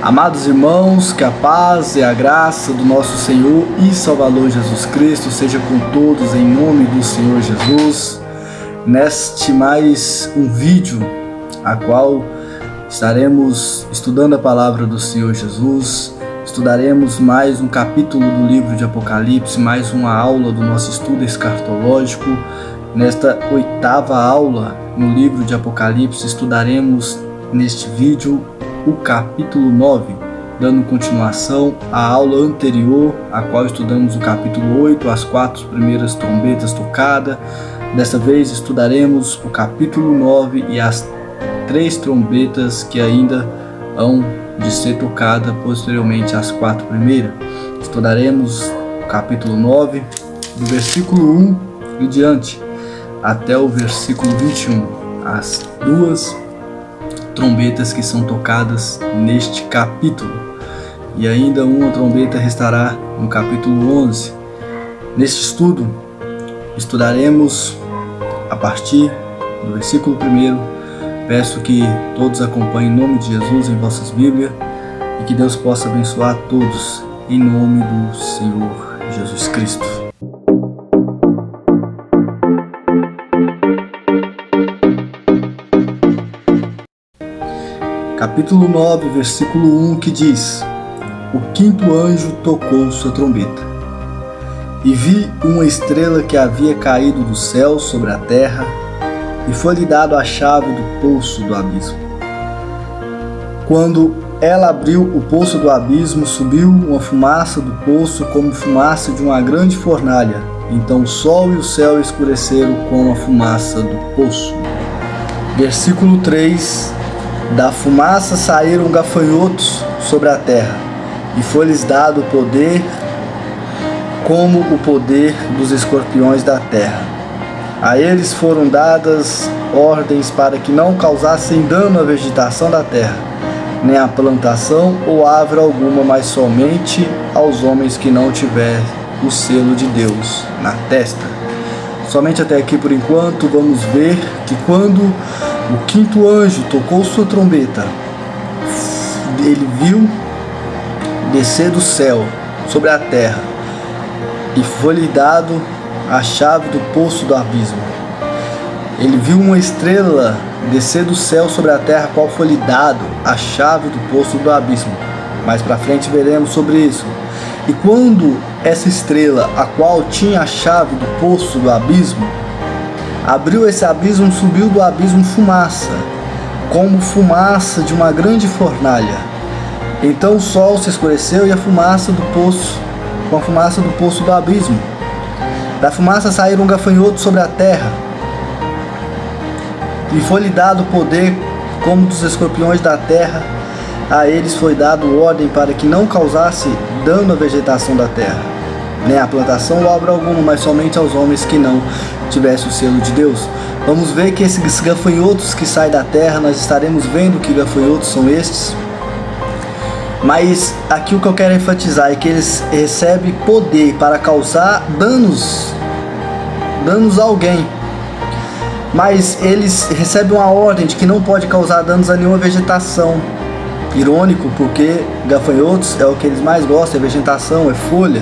Amados irmãos, que a paz e a graça do nosso Senhor e Salvador Jesus Cristo seja com todos em nome do Senhor Jesus. Neste mais um vídeo, a qual estaremos estudando a palavra do Senhor Jesus, estudaremos mais um capítulo do livro de Apocalipse, mais uma aula do nosso estudo escatológico. Nesta 8ª aula no livro de Apocalipse, estudaremos neste vídeo o capítulo 9, dando continuação à aula anterior, a qual estudamos o capítulo 8, as 4 primeiras trombetas tocadas. Desta vez estudaremos o capítulo 9 e as 3 trombetas que ainda hão de ser tocadas posteriormente às 4 primeiras. Estudaremos o capítulo 9, do versículo 1 em diante, até o versículo 21, as 2 trombetas que são tocadas neste capítulo, e ainda uma trombeta restará no capítulo 11. Neste estudo, estudaremos a partir do versículo 1. Peço que todos acompanhem em nome de Jesus em vossas Bíblias, e que Deus possa abençoar todos em nome do Senhor Jesus Cristo. Capítulo 9, versículo 1, que diz: O 5º anjo tocou sua trombeta, e vi uma estrela que havia caído do céu sobre a terra, e foi-lhe dado a chave do poço do abismo. Quando ela abriu o poço do abismo, subiu uma fumaça do poço como fumaça de uma grande fornalha. Então o sol e o céu escureceram com a fumaça do poço. Versículo 3: Da fumaça saíram gafanhotos sobre a terra, e foi-lhes dado poder como o poder dos escorpiões da terra. A eles foram dadas ordens para que não causassem dano à vegetação da terra, nem à plantação ou árvore alguma, mas somente aos homens que não tiverem o selo de Deus na testa. Somente até aqui por enquanto. Vamos ver que quando o 5º anjo tocou sua trombeta, ele viu descer do céu sobre a terra, e foi-lhe dado a chave do poço do abismo. Ele viu uma estrela descer do céu sobre a terra, qual foi-lhe dado a chave do poço do abismo. Mais para frente veremos sobre isso. E quando essa estrela, a qual tinha a chave do poço do abismo, abriu esse abismo, subiu do abismo fumaça, como fumaça de uma grande fornalha. Então o sol se escureceu e a fumaça do poço, com a fumaça do poço do abismo. Da fumaça saíram gafanhotos sobre a terra, e foi-lhe dado poder como dos escorpiões da terra. A eles foi dado ordem para que não causasse dano à vegetação da terra, nem à plantação ou obra alguma, mas somente aos homens que não tivessem o selo de Deus. Vamos ver que esses gafanhotos que saem da terra, nós estaremos vendo que gafanhotos são estes. Mas aqui o que eu quero enfatizar é que eles recebem poder para causar danos a alguém. Mas eles recebem uma ordem de que não pode causar danos a nenhuma vegetação. Irônico, porque gafanhotos é o que eles mais gostam, é vegetação, é folha.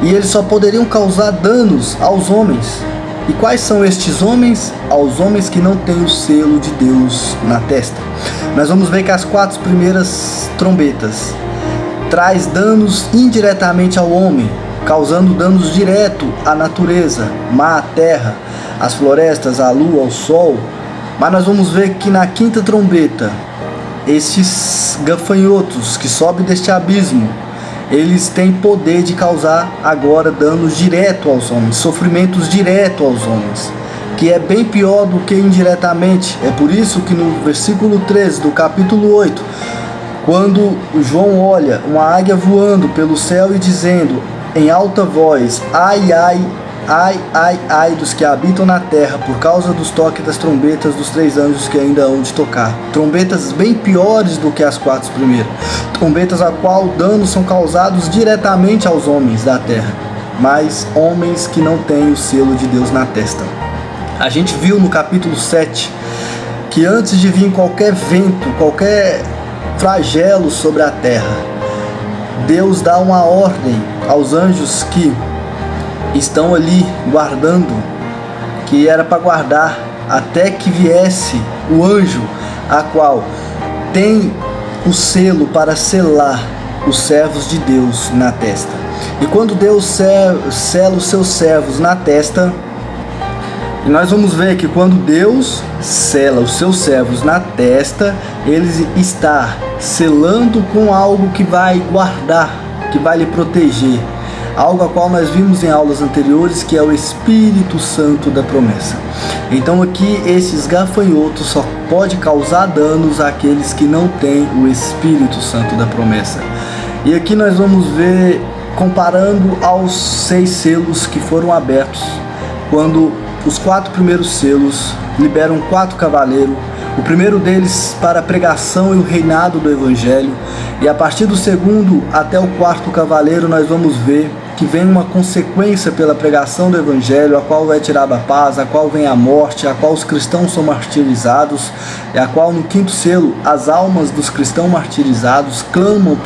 E eles só poderiam causar danos aos homens. E quais são estes homens? Aos homens que não têm o selo de Deus na testa. Nós vamos ver que as 4 primeiras trombetas traz danos indiretamente ao homem, causando danos direto à natureza, mar, terra, às florestas, à lua, ao sol. Mas nós vamos ver que na 5ª trombeta, estes gafanhotos que sobem deste abismo, eles têm poder de causar agora danos direto aos homens, sofrimentos direto aos homens, que é bem pior do que indiretamente. É por isso que no versículo 13 do capítulo 8, quando João olha uma águia voando pelo céu e dizendo em alta voz: ai, ai, ai, ai, ai dos que habitam na terra, por causa dos toques das trombetas dos 3 anjos que ainda hão de tocar. Trombetas bem piores do que as 4 primeiras. Trombetas a qual danos são causados diretamente aos homens da terra, mas homens que não têm o selo de Deus na testa. A gente viu no capítulo 7 que antes de vir qualquer vento, qualquer flagelos sobre a terra. Deus dá uma ordem aos anjos que estão ali guardando, que era para guardar até que viesse o anjo, a qual tem o selo para selar os servos de Deus na testa. E quando Deus sela os seus servos na testa, nós vamos ver que quando Deus sela os seus servos na testa, Ele está selando com algo que vai guardar, que vai lhe proteger. Algo a qual nós vimos em aulas anteriores, que é o Espírito Santo da promessa. Então aqui esses gafanhotos só pode causar danos àqueles que não têm o Espírito Santo da promessa. E aqui nós vamos ver, comparando aos 6 selos que foram abertos, quando os 4 primeiros selos liberam 4 cavaleiros, o primeiro deles para a pregação e o reinado do Evangelho, e a partir do segundo até o 4º cavaleiro nós vamos ver que vem uma consequência pela pregação do Evangelho, a qual vai tirar a paz, a qual vem a morte, a qual os cristãos são martirizados, e a qual no 5º selo as almas dos cristãos martirizados clamam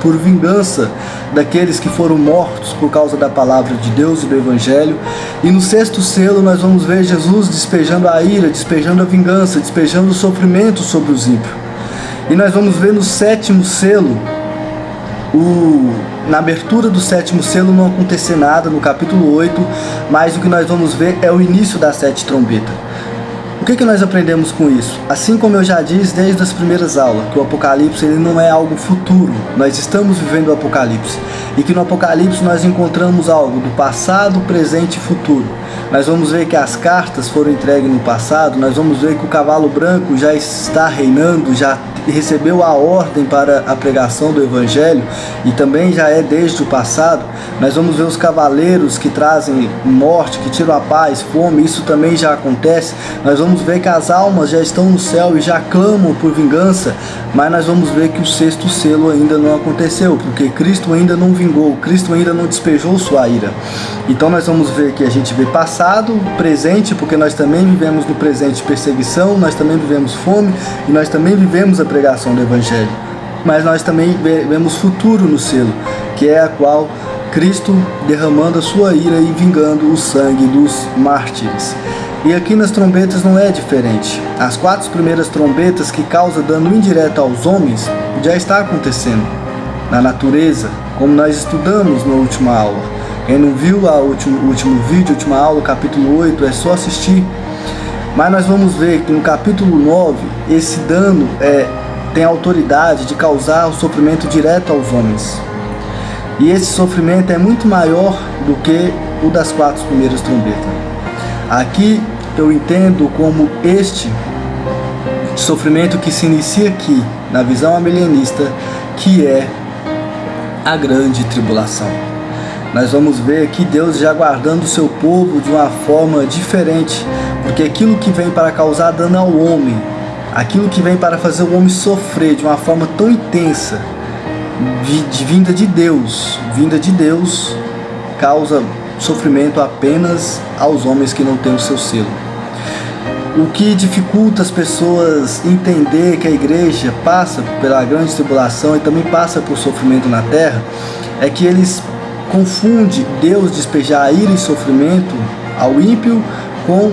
por vingança daqueles que foram mortos por causa da palavra de Deus e do Evangelho. E no 6º selo nós vamos ver Jesus despejando a ira, despejando a vingança, despejando o sofrimento sobre os ímpios. E nós vamos ver no 7º selo, na abertura do 7º selo não acontecer nada, no capítulo 8, mas o que nós vamos ver é o início das 7 trombetas. O que nós aprendemos com isso? Assim como eu já disse desde as primeiras aulas, que o Apocalipse ele não é algo futuro, nós estamos vivendo o Apocalipse, e que no Apocalipse nós encontramos algo do passado, presente e futuro. Nós vamos ver que as cartas foram entregues no passado, nós vamos ver que o cavalo branco já está reinando, já recebeu a ordem para a pregação do Evangelho, e também já é desde o passado. Nós vamos ver os cavaleiros que trazem morte, que tiram a paz, fome, isso também já acontece. Nós vamos ver que as almas já estão no céu e já clamam por vingança, mas nós vamos ver que o 6º selo ainda não aconteceu, porque Cristo ainda não vingou, Cristo ainda não despejou sua ira. Então nós vamos ver que a gente vê passado, presente, porque nós também vivemos no presente perseguição, nós também vivemos fome e nós também vivemos a pregação do Evangelho. Mas nós também vemos futuro no selo, que é a qual Cristo derramando a sua ira e vingando o sangue dos mártires. E aqui nas trombetas não é diferente. As 4 primeiras trombetas que causam dano indireto aos homens já está acontecendo na natureza, como nós estudamos na última aula. Quem não viu o último vídeo, a última aula, capítulo 8, é só assistir. Mas nós vamos ver que no capítulo 9, esse dano tem autoridade de causar o sofrimento direto aos homens. E esse sofrimento é muito maior do que o das 4 primeiras trombetas. Aqui eu entendo como este sofrimento que se inicia aqui, na visão amilenista, que é a grande tribulação. Nós vamos ver aqui Deus já guardando o seu povo de uma forma diferente, porque aquilo que vem para causar dano ao homem, aquilo que vem para fazer o homem sofrer de uma forma tão intensa, vinda de Deus, causa sofrimento apenas aos homens que não têm o seu selo. O que dificulta as pessoas entender que a igreja passa pela grande tribulação e também passa por sofrimento na terra, é que eles confundem Deus despejar ira e sofrimento ao ímpio com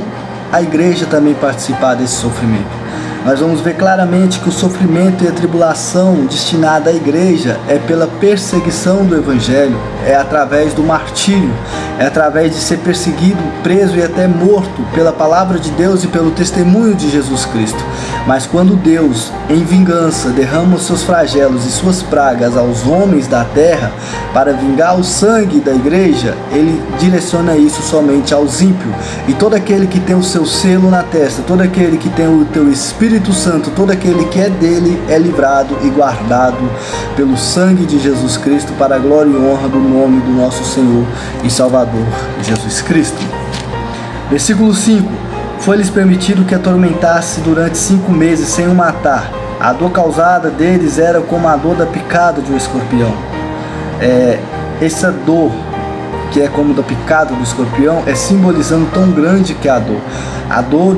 a igreja também participar desse sofrimento. Nós vamos ver claramente que o sofrimento e a tribulação destinada à igreja é pela perseguição do Evangelho, é através do martírio, é através de ser perseguido, preso e até morto pela palavra de Deus e pelo testemunho de Jesus Cristo. Mas quando Deus, em vingança, derrama os seus flagelos e suas pragas aos homens da terra para vingar o sangue da igreja, ele direciona isso somente aos ímpios. E todo aquele que tem o seu selo na testa, todo aquele que tem o teu Espírito Santo, todo aquele que é dele é livrado e guardado pelo sangue de Jesus Cristo para a glória e honra do nome do nosso Senhor e Salvador Jesus Cristo. Versículo 5: foi-lhes permitido que atormentasse durante 5 meses sem o matar. A dor causada deles era como a dor da picada de um escorpião. Essa dor que é como da picada do escorpião, é simbolizando tão grande que é a dor. A dor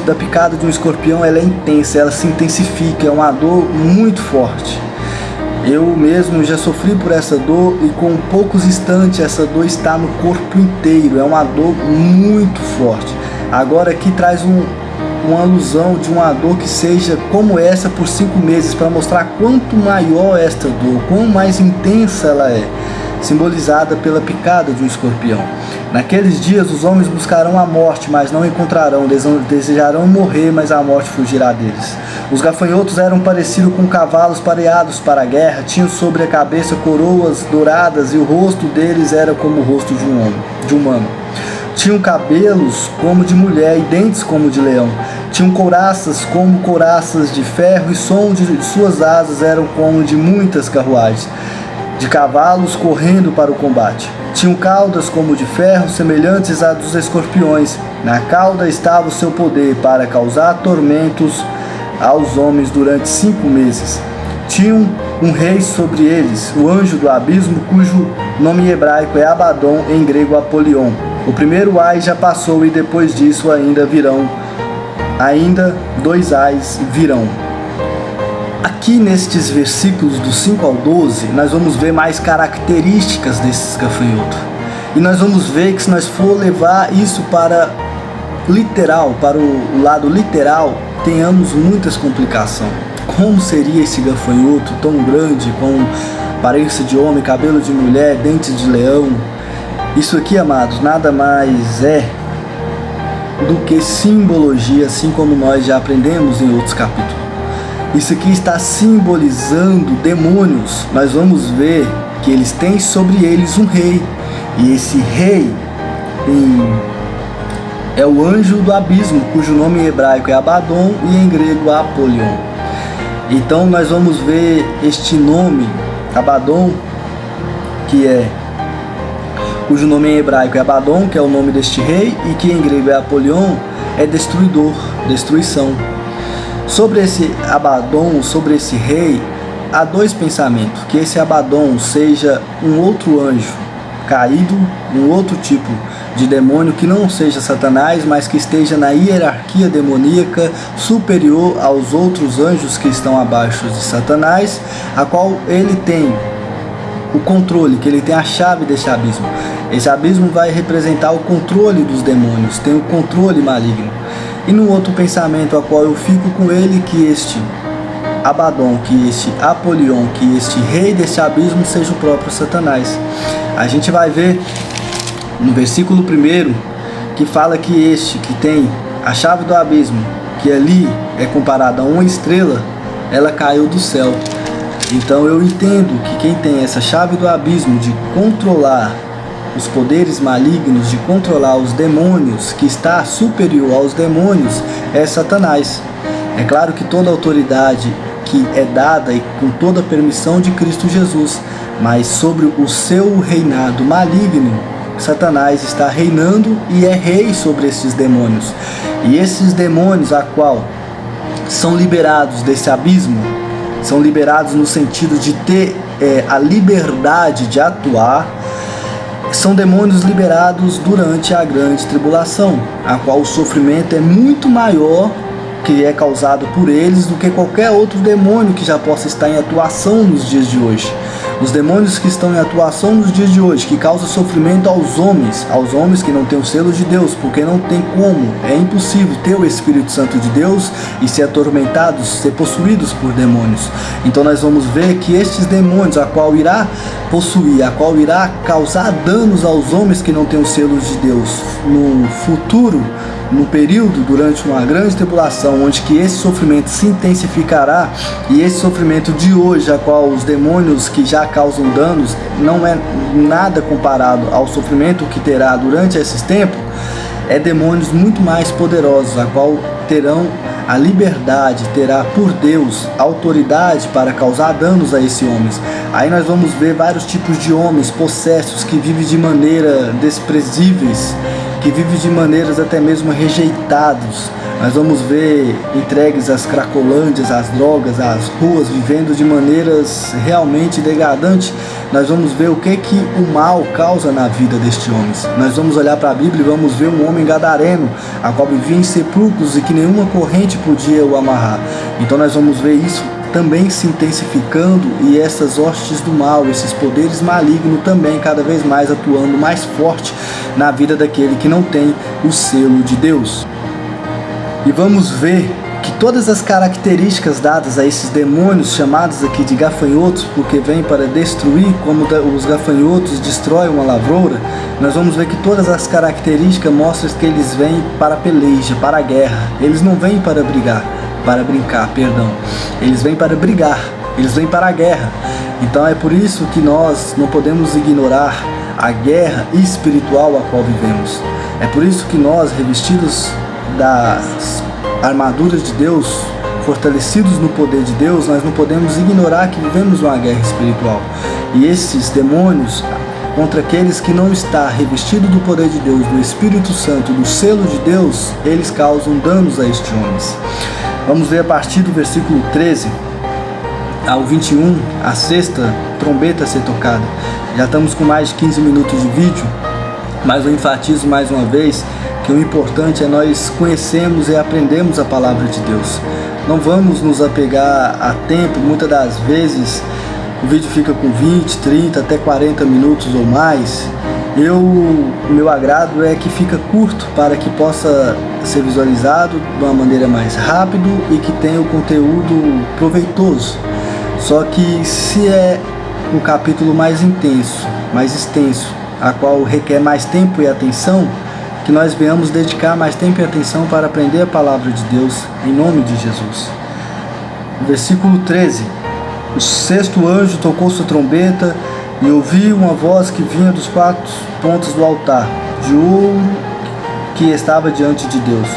da picada de um escorpião, ela é intensa, ela se intensifica, é uma dor muito forte. Eu mesmo já sofri por essa dor e com poucos instantes essa dor está no corpo inteiro, é uma dor muito forte. Agora aqui traz uma alusão de uma dor que seja como essa por 5 meses, para mostrar quanto maior esta dor, quão mais intensa ela é, simbolizada pela picada de um escorpião. Naqueles dias os homens buscarão a morte, mas não encontrarão, desejarão morrer, mas a morte fugirá deles. Os gafanhotos eram parecidos com cavalos pareados para a guerra, tinham sobre a cabeça coroas douradas e o rosto deles era como o rosto de um humano. Tinham cabelos como de mulher e dentes como de leão. Tinham couraças como couraças de ferro e som de suas asas eram como de muitas carruagens, de cavalos correndo para o combate. Tinham caudas como de ferro, semelhantes à dos escorpiões. Na cauda estava o seu poder para causar tormentos aos homens durante 5 meses. Tinham um rei sobre eles, o anjo do abismo, cujo nome em hebraico é Abaddon, em grego Apolion. O primeiro ai já passou e depois disso ainda 2 ais virão. Aqui nestes versículos do 5 ao 12, nós vamos ver mais características desses gafanhotos. E nós vamos ver que se nós for levar isso para o lado literal, tenhamos muitas complicações. Como seria esse gafanhoto tão grande, com aparência de homem, cabelo de mulher, dentes de leão? Isso aqui, amados, nada mais é do que simbologia, assim como nós já aprendemos em outros capítulos. Isso aqui está simbolizando demônios. Nós vamos ver que eles têm sobre eles um rei. E esse rei é o anjo do abismo, cujo nome em hebraico é Abaddon e em grego Apolion. Então nós vamos ver este nome, Abaddon, cujo nome em hebraico é Abaddon, que é o nome deste rei, e que em grego é Apolion, é destruidor, destruição. Sobre esse Abaddon, sobre esse rei, há 2 pensamentos: que esse Abaddon seja um outro anjo caído, um outro tipo de demônio que não seja Satanás, mas que esteja na hierarquia demoníaca superior aos outros anjos que estão abaixo de Satanás, a qual ele tem o controle, que ele tem a chave desse abismo. Esse abismo vai representar o controle dos demônios, tem o controle maligno. E no outro pensamento a qual eu fico com ele, que este Abaddon, que este Apolion, que este rei desse abismo seja o próprio Satanás. A gente vai ver no versículo 1 que fala que este que tem a chave do abismo, que ali é comparado a uma estrela, ela caiu do céu. Então eu entendo que quem tem essa chave do abismo de controlar os poderes malignos, de controlar os demônios, que está superior aos demônios, é Satanás. É claro que toda autoridade que é dada e com toda a permissão de Cristo Jesus, mas sobre o seu reinado maligno, Satanás está reinando e é rei sobre esses demônios. E esses demônios a qual são liberados desse abismo, são liberados no sentido de ter a liberdade de atuar, são demônios liberados durante a grande tribulação, a qual o sofrimento é muito maior que é causado por eles do que qualquer outro demônio que já possa estar em atuação nos dias de hoje. Os demônios que estão em atuação nos dias de hoje, que causam sofrimento aos homens que não têm o selo de Deus, porque não tem como, é impossível ter o Espírito Santo de Deus e ser atormentados, ser possuídos por demônios. Então nós vamos ver que estes demônios, a qual irá possuir, a qual irá causar danos aos homens que não têm o selo de Deus no futuro, no período durante uma grande tribulação, onde que esse sofrimento se intensificará, e esse sofrimento de hoje, a qual os demônios que já causam danos, não é nada comparado ao sofrimento que terá durante esses tempos, é demônios muito mais poderosos, a qual terão a liberdade, terá por Deus autoridade para causar danos a esses homens. Aí nós vamos ver vários tipos de homens possessos que vivem de maneira desprezíveis, que vivem de maneiras até mesmo rejeitados, Nós vamos ver entregues às cracolândias, às drogas, às ruas, vivendo de maneiras realmente degradantes. Nós vamos ver o que o mal causa na vida destes homens. Nós vamos olhar para a Bíblia e vamos ver um homem gadareno, a qual vivia em sepulcros e que nenhuma corrente podia o amarrar. Então nós vamos ver isso também se intensificando, e essas hostes do mal, esses poderes malignos também cada vez mais atuando mais forte na vida daquele que não tem o selo de Deus. E vamos ver que todas as características dadas a esses demônios, chamados aqui de gafanhotos, porque vêm para destruir, como os gafanhotos destroem uma lavoura, nós vamos ver que todas as características mostram que eles vêm para a peleja, para a guerra. Eles não vêm para brincar, perdão. Eles vêm para brigar, eles vêm para a guerra. Então é por isso que nós não podemos ignorar a guerra espiritual a qual vivemos. É por isso que nós, revestidos das armaduras de Deus, fortalecidos no poder de Deus, nós não podemos ignorar que vivemos uma guerra espiritual. E esses demônios, contra aqueles que não estão revestidos do poder de Deus, do Espírito Santo, do selo de Deus, eles causam danos a estes homens. Vamos ver a partir do versículo 13 ao 21, a sexta trombeta a ser tocada. Já estamos com mais de 15 minutos de vídeo, mas eu enfatizo mais uma vez que o importante é nós conhecermos e aprendermos a palavra de Deus. Não vamos nos apegar a tempo. Muitas das vezes o vídeo fica com 20, 30, até 40 minutos ou mais. O meu agrado é que fica curto, para que possa ser visualizado de uma maneira mais rápida e que tenha o conteúdo proveitoso. Só que se é um capítulo mais intenso, mais extenso, a qual requer mais tempo e atenção, que nós venhamos dedicar mais tempo e atenção para aprender a palavra de Deus, em nome de Jesus. Versículo 13. O sexto anjo tocou sua trombeta, e ouvi uma voz que vinha dos 4 pontos do altar de ouro que estava diante de Deus,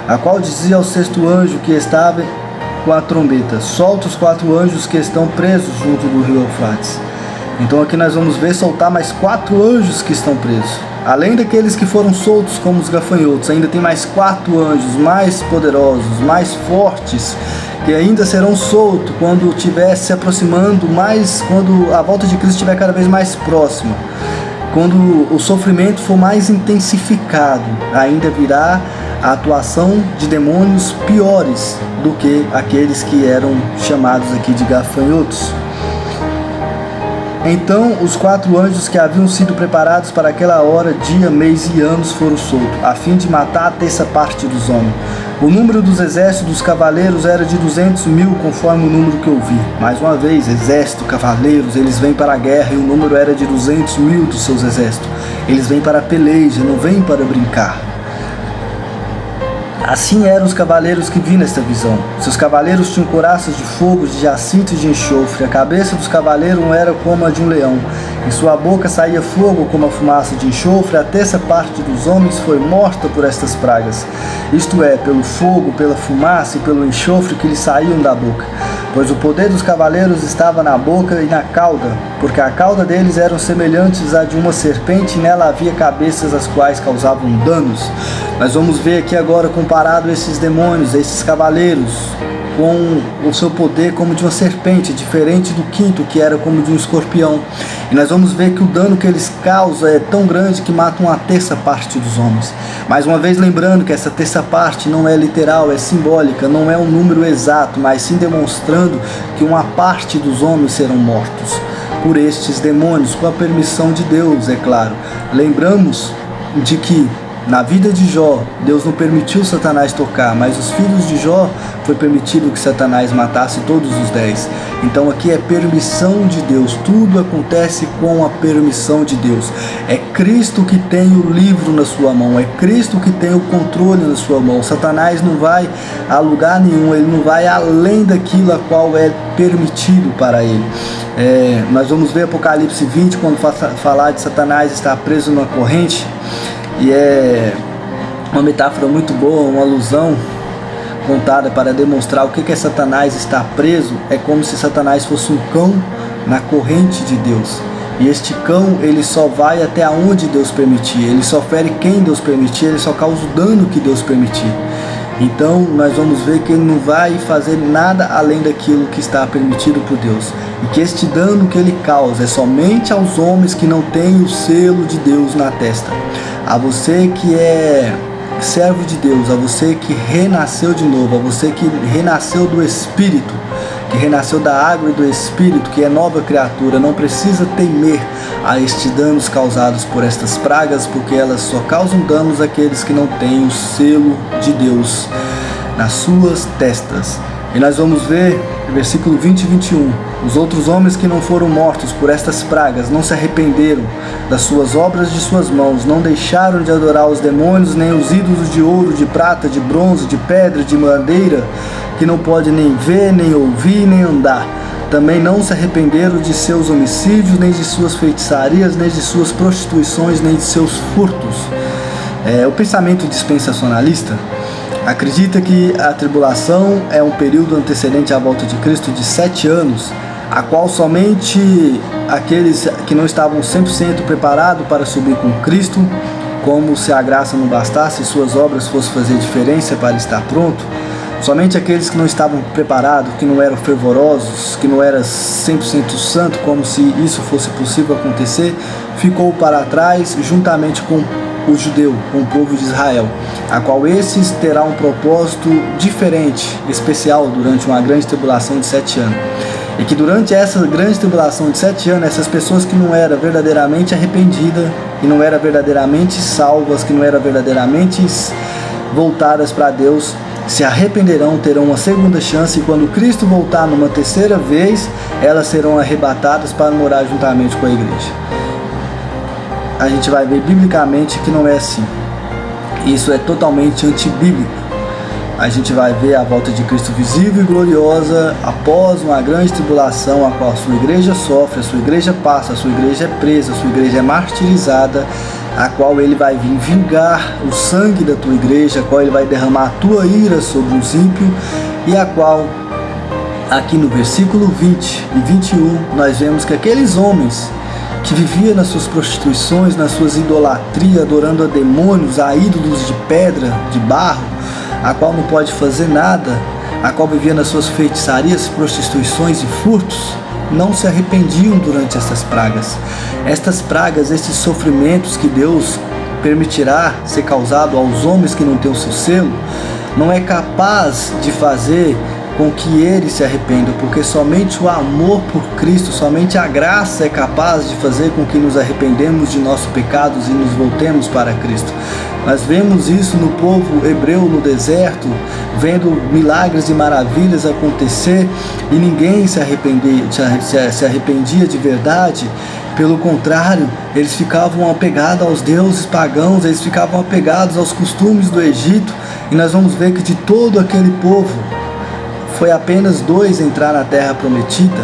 a qual dizia ao sexto anjo que estava com a trombeta: solta os 4 anjos que estão presos junto do rio Eufrates. Então aqui nós vamos ver soltar mais 4 anjos que estão presos. Além daqueles que foram soltos como os gafanhotos, ainda tem mais 4 anjos mais poderosos, mais fortes, que ainda serão soltos quando estiver se aproximando mais, quando a volta de Cristo estiver cada vez mais próxima. Quando o sofrimento for mais intensificado, ainda virá a atuação de demônios piores do que aqueles que eram chamados aqui de gafanhotos. Então os 4 anjos que haviam sido preparados para aquela hora, dia, mês e anos foram soltos, a fim de matar a terça parte dos homens. O número dos exércitos dos cavaleiros era de 200.000, conforme o número que eu vi. Mais uma vez, exército, cavaleiros, eles vêm para a guerra, e o número era de 200.000 dos seus exércitos. Eles vêm para a peleja, não vêm para brincar. Assim eram os cavaleiros que vi nesta visão. Seus cavaleiros tinham couraças de fogo, de jacinto e de enxofre. A cabeça dos cavaleiros era como a de um leão. Em sua boca saía fogo como a fumaça de enxofre. A terça parte dos homens foi morta por estas pragas. Isto é, pelo fogo, pela fumaça e pelo enxofre que lhes saíam da boca. Pois o poder dos cavaleiros estava na boca e na cauda, porque a cauda deles eram semelhantes à de uma serpente, e nela havia cabeças as quais causavam danos. Nós vamos ver aqui agora comparado esses demônios, esses cavaleiros, com o seu poder como de uma serpente, diferente do quinto, que era como de um escorpião. E nós vamos ver que o dano que eles causam é tão grande que matam a terça parte dos homens. Mais uma vez lembrando que essa terça parte não é literal, é simbólica, não é um número exato, mas sim demonstrando que uma parte dos homens serão mortos por estes demônios, com a permissão de Deus, é claro. Lembramos de que na vida de Jó, Deus não permitiu Satanás tocar, mas os filhos de Jó foi permitido que Satanás matasse todos os 10. Então aqui é permissão de Deus, tudo acontece com a permissão de Deus. É Cristo que tem o livro na sua mão, é Cristo que tem o controle na sua mão. Satanás não vai a lugar nenhum, ele não vai além daquilo a qual é permitido para ele. Nós vamos ver Apocalipse 20, quando falar de Satanás estar preso numa corrente. E é uma metáfora muito boa, uma alusão contada para demonstrar o que é Satanás estar preso. É como se Satanás fosse um cão na corrente de Deus. E este cão, ele só vai até onde Deus permitir. Ele só fere quem Deus permitir, ele só causa o dano que Deus permitir. Então nós vamos ver que ele não vai fazer nada além daquilo que está permitido por Deus, e que este dano que ele causa é somente aos homens que não têm o selo de Deus na testa. A você que é servo de Deus, a você que renasceu de novo, a você que renasceu do Espírito, que renasceu da água e do Espírito, que é nova criatura, não precisa temer a estes danos causados por estas pragas, porque elas só causam danos àqueles que não têm o selo de Deus nas suas testas. E nós vamos ver versículo 20 e 21. Os outros homens que não foram mortos por estas pragas não se arrependeram das suas obras de suas mãos, não deixaram de adorar os demônios, nem os ídolos de ouro, de prata, de bronze, de pedra, de madeira, que não pode nem ver, nem ouvir, nem andar. Também não se arrependeram de seus homicídios, nem de suas feitiçarias, nem de suas prostituições, nem de seus furtos. O pensamento dispensacionalista acredita que a tribulação é um período antecedente à volta de Cristo de 7 anos, a qual somente aqueles que não estavam 100% preparados para subir com Cristo, como se a graça não bastasse e suas obras fossem fazer diferença para estar pronto, somente aqueles que não estavam preparados, que não eram fervorosos, que não eram 100% santo, como se isso fosse possível acontecer, ficou para trás juntamente com o judeu, com o povo de Israel, a qual esses terá um propósito diferente, especial, durante uma grande tribulação de 7 anos. E que durante essa grande tribulação de 7 anos, essas pessoas que não eram verdadeiramente arrependidas, que não eram verdadeiramente salvas, que não eram verdadeiramente voltadas para Deus, se arrependerão, terão uma segunda chance, e quando Cristo voltar numa terceira vez, elas serão arrebatadas para morar juntamente com a igreja. A gente vai ver biblicamente que não é assim. Isso é totalmente antibíblico. A gente vai ver a volta de Cristo visível e gloriosa após uma grande tribulação, a qual a sua igreja sofre, a sua igreja passa, a sua igreja é presa, a sua igreja é martirizada, a qual ele vai vir vingar o sangue da tua igreja, a qual ele vai derramar a tua ira sobre os ímpios, e a qual, aqui no versículo 20 e 21, nós vemos que aqueles homens que viviam nas suas prostituições, nas suas idolatrias, adorando a demônios, a ídolos de pedra, de barro, a qual não pode fazer nada, a qual vivia nas suas feitiçarias, prostituições e furtos, não se arrependiam durante essas pragas. Estas pragas, esses sofrimentos que Deus permitirá ser causado aos homens que não têm o seu selo, não é capaz de fazer com que eles se arrependam, porque somente o amor por Cristo, somente a graça é capaz de fazer com que nos arrependemos de nossos pecados e nos voltemos para Cristo. Nós vemos isso no povo hebreu no deserto, vendo milagres e maravilhas acontecer, e ninguém se arrependia de verdade. Pelo contrário, eles ficavam apegados aos deuses pagãos, eles ficavam apegados aos costumes do Egito, e nós vamos ver que de todo aquele povo, foi apenas 2 entrar na terra prometida,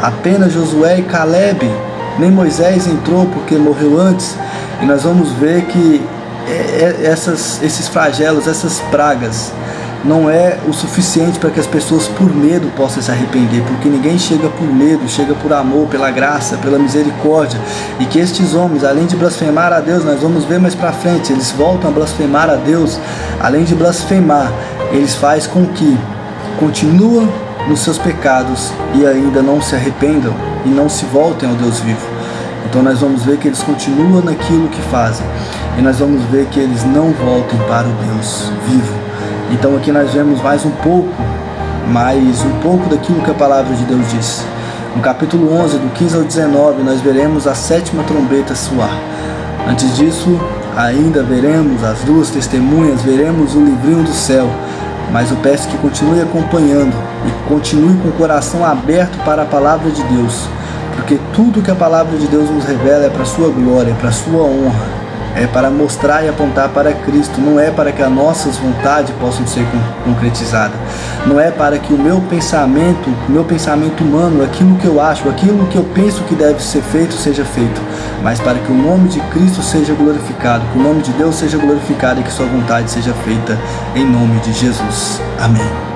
apenas Josué e Caleb. Nem Moisés entrou porque morreu antes. E nós vamos ver que esses flagelos, essas pragas, não é o suficiente para que as pessoas por medo possam se arrepender, porque ninguém chega por medo, chega por amor, pela graça, pela misericórdia. E que estes homens, além de blasfemar a Deus, nós vamos ver mais para frente, eles voltam a blasfemar a Deus. Além de blasfemar, eles fazem com que continuam nos seus pecados e ainda não se arrependam e não se voltem ao Deus vivo. Então nós vamos ver que eles continuam naquilo que fazem, e nós vamos ver que eles não voltem para o Deus vivo. Então aqui nós vemos mais um pouco daquilo que a palavra de Deus diz. No capítulo 11, do 15 ao 19, nós veremos a 7ª trombeta soar. Antes disso, ainda veremos as 2 testemunhas, veremos o livrinho do céu. Mas eu peço que continue acompanhando e continue com o coração aberto para a palavra de Deus, porque tudo que a palavra de Deus nos revela é para a sua glória, é para a sua honra, é para mostrar e apontar para Cristo, não é para que as nossas vontades possam ser concretizadas, não é para que o meu pensamento humano, aquilo que eu acho, aquilo que eu penso que deve ser feito, seja feito, mas para que o nome de Cristo seja glorificado, que o nome de Deus seja glorificado e que sua vontade seja feita em nome de Jesus. Amém.